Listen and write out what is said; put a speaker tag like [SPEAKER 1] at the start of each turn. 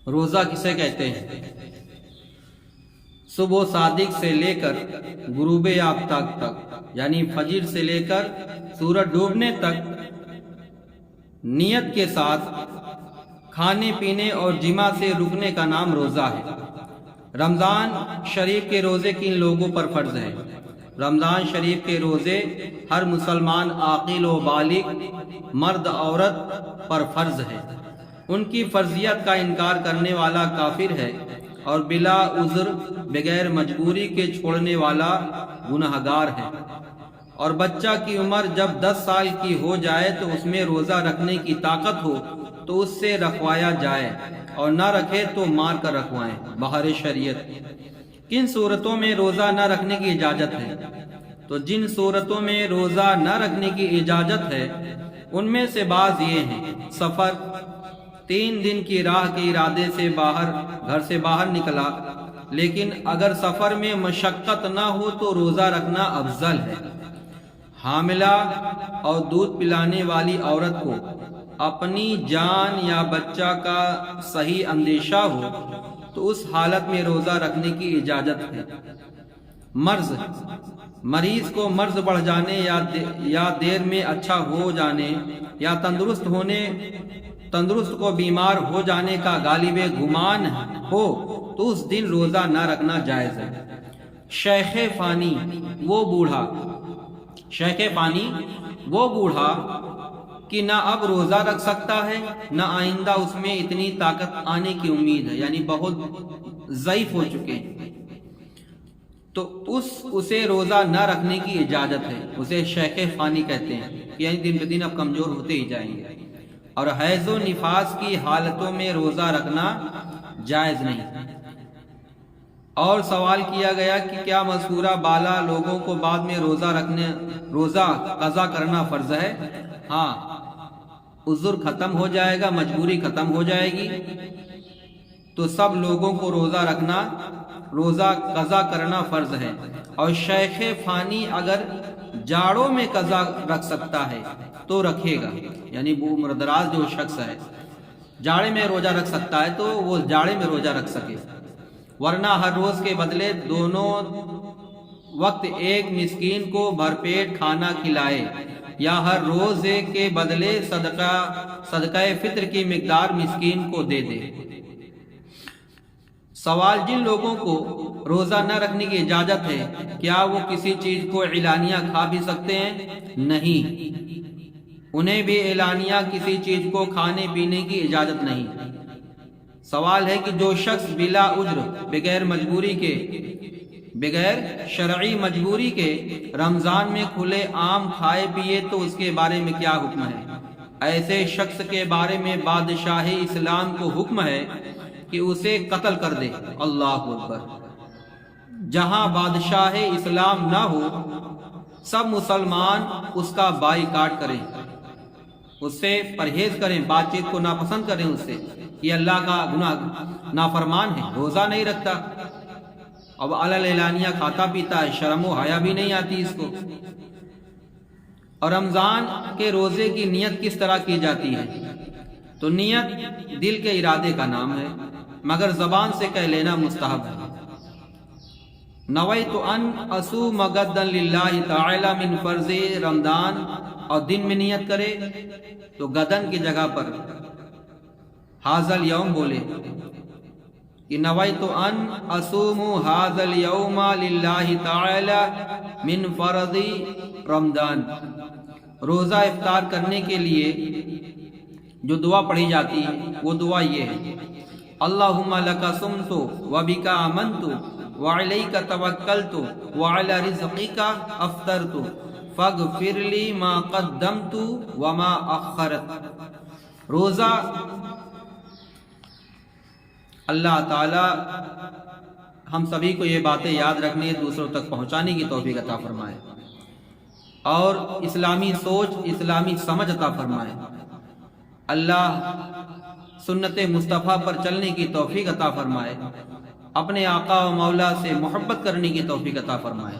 [SPEAKER 1] روزہ کسے کہتے ہیں؟ صبح صادق سے لے کر غروب آفتاب تک، یعنی فجر سے لے کر سورج ڈوبنے تک نیت کے ساتھ کھانے پینے اور جماع سے رکنے کا نام روزہ ہے۔ رمضان شریف کے روزے کن لوگوں پر فرض ہے؟ رمضان شریف کے روزے ہر مسلمان عاقل و بالغ مرد عورت پر فرض ہے۔ ان کی فرضیت کا انکار کرنے والا کافر ہے اور بلا عذر بغیر مجبوری کے چھوڑنے والا گنہگار ہے۔ اور بچہ کی عمر جب 10 سال کی ہو جائے تو اس میں روزہ رکھنے کی طاقت ہو تو اس سے رکھوایا جائے، اور نہ رکھے تو مار کر رکھوائیں بہر شریعت۔ کن صورتوں میں روزہ نہ رکھنے کی اجازت ہے؟ تو جن صورتوں میں روزہ نہ رکھنے کی اجازت ہے ان میں سے بعض یہ ہیں: سفر، 3 دن کی راہ کے ارادے سے گھر سے باہر نکلا لیکن اگر سفر میں مشقت نہ ہو تو روزہ رکھنا افضل ہے۔ حاملہ اور دودھ پلانے والی عورت کو اپنی جان یا بچہ کا صحیح اندیشہ ہو تو اس حالت میں روزہ رکھنے کی اجازت ہے۔ مرض، مریض کو مرض بڑھ جانے یا دیر میں اچھا ہو جانے یا تندرست کو بیمار ہو جانے کا غالب گمان ہو تو اس دن روزہ نہ رکھنا جائز ہے۔ شیخ فانی وہ بوڑھا کہ نہ اب روزہ رکھ سکتا ہے نہ آئندہ اس میں اتنی طاقت آنے کی امید ہے، یعنی بہت ضعیف ہو چکے ہیں، تو اسے روزہ نہ رکھنے کی اجازت ہے۔ اسے شیخ فانی کہتے ہیں، یعنی دن بدن اب کمزور ہوتے ہی جائیں گے۔ اور حیض و نفاس کی حالتوں میں روزہ رکھنا جائز نہیں۔ اور سوال کیا گیا کہ کیا مذکورہ بالا لوگوں کو بعد میں روزہ قضا کرنا فرض ہے؟ ہاں، عذر ختم ہو جائے گا، مجبوری ختم ہو جائے گی تو سب لوگوں کو روزہ قضا کرنا فرض ہے۔ اور شیخ فانی اگر جاڑوں میں قضا رکھ سکتا ہے تو رکھے گا، یعنی وہ عمر دراز جو شخص ہے جاڑے میں روزہ رکھ سکتا ہے تو وہ جاڑے میں روزہ رکھ سکے، ورنہ ہر روز کے بدلے دونوں وقت ایک مسکین کو بھرپیٹ کھانا کھلائے، یا ہر روزے کے بدلے صدقہ فطر کی مقدار مسکین کو دے دے۔ سوال، جن لوگوں کو روزہ نہ رکھنے کی اجازت ہے کیا وہ کسی چیز کو اعلانیہ کھا بھی سکتے ہیں؟ نہیں، انہیں بھی اعلانیہ کسی چیز کو کھانے پینے کی اجازت نہیں۔ سوال ہے کہ جو شخص بلا عذر بغیر شرعی مجبوری کے رمضان میں کھلے عام کھائے پیے تو اس کے بارے میں کیا حکم ہے؟ ایسے شخص کے بارے میں بادشاہ اسلام کو حکم ہے کہ اسے قتل کر دے۔ اللہ اکبر! جہاں بادشاہ اسلام نہ ہو سب مسلمان اس کا بائیکاٹ کریں، اس سے پرہیز کریں، بات چیت کو ناپسند کریں، اس سے یہ اللہ کا گناہ نافرمان ہے، روزہ نہیں رکھتا، اب علل اعلانیہ کھاتا پیتا ہے، شرم و حیا بھی نہیں آتی اس کو۔ اور رمضان کے روزے کی نیت کس طرح کی جاتی ہے؟ تو نیت دل کے ارادے کا نام ہے، مگر زبان سے کہہ لینا مستحب ہے۔ نویت ان اصوم غدا للہ تعالی من فرض رمضان، اور دن میں نیت کرے تو غدن کی جگہ پر ھذا الیوم بولے کہ نویت ان اصوم ھذا الیوم للہ تعالی من فرض رمضان۔ روزہ افطار کرنے کے لیے جو دعا پڑھی جاتی ہے وہ دعا یہ ہے: اللہم لک صمت وبک آمنت وعلیک توکلت وعلی رزقک افطرت فاغفر لی ما قدمت وما اخرت۔ روزہ اللہ تعالی ہم سبھی کو یہ باتیں یاد رکھنے، دوسروں تک پہنچانے کی توفیق عطا فرمائے، اور اسلامی سوچ، اسلامی سمجھ عطا فرمائے۔ اللہ سنت مصطفیٰ پر چلنے کی توفیق عطا فرمائے، اپنے آقا و مولا سے محبت کرنے کی توفیق عطا فرمائے۔